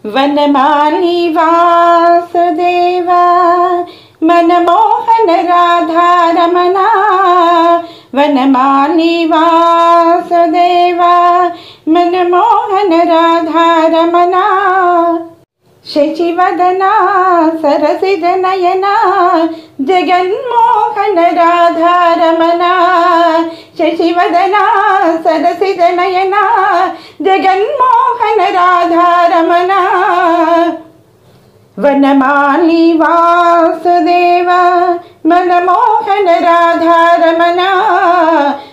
वनमाली वासुदेवा मनमोहन राधारमणा। वनमाली वासुदेवा मनमोहन राधारमणा। शशिवदना सरसिजनयना जगन्मोहन राधारमणा। शशिवदना सरसिजनयना जगन्मोहन राधारमणा। वनमाली वासुदेवा मनमोहन राधारमणा।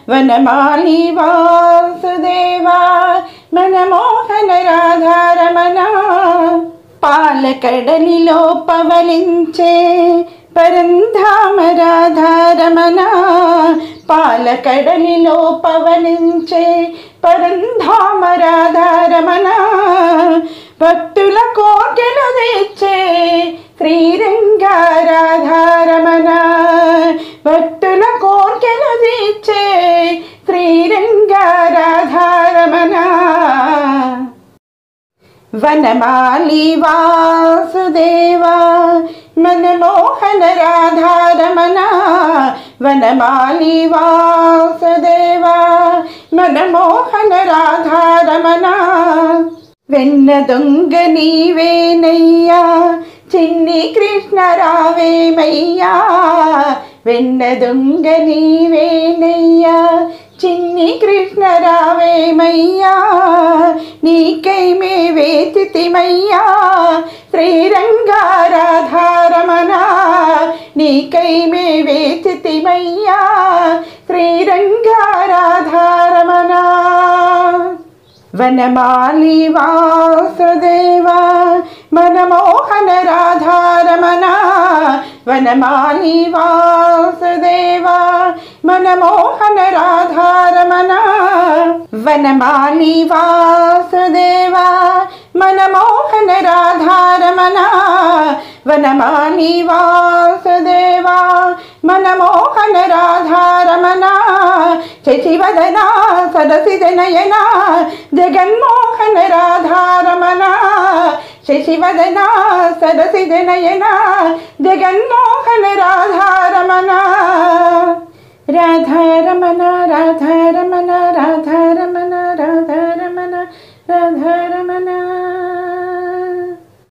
वनमाली वासुदेवा मनमोहन राधारमणा। పాలకడలిలో పవలించే పరంధామ రాధారమణా। పాలకడలిలో పవలించే పరంధామ రాధారమణా। భక్తుల కోర్కెలు తీర్చే శ్రీరంగ రాధారమణా। భక్తుల కోర్కెలు తీర్చే శ్రీరంగ రాధారమణా। वनमाली वासुदेवा मनमोहन राधारमणा। वनमाली वासुदेवा मनमोहन राधारमणा। వెన్న దొంగ నీవేనయ్యా చిన్ని కృష్ణ రావేమయ్యా। వెన్న దొంగ నీవేనయ్యా చిన్ని కృష్ణ రావేమయ్యా। నీకై మే వేతితిమయ్యా శ్రీరంగ రాధారమణా। నీకై మే వేతితిమయ్యా శ్రీరంగ రాధారమణా। वनमाली वासुदेवा मनमोहन राधारमणा। वनमाली वासुदेवा मनमोहन राधारमणा। वनमाली वासुदेवा मनमोहन राधारमणा। वनमाली वासुदेवा मनमोहन राधारमणा। शशिवदना सरसिजनयना जगन्मोहन राधारमणा। शशिवदना सरसिजनयना जगन्मोहन राधारमणा। राधारमणा राधारमणा राधारमणा।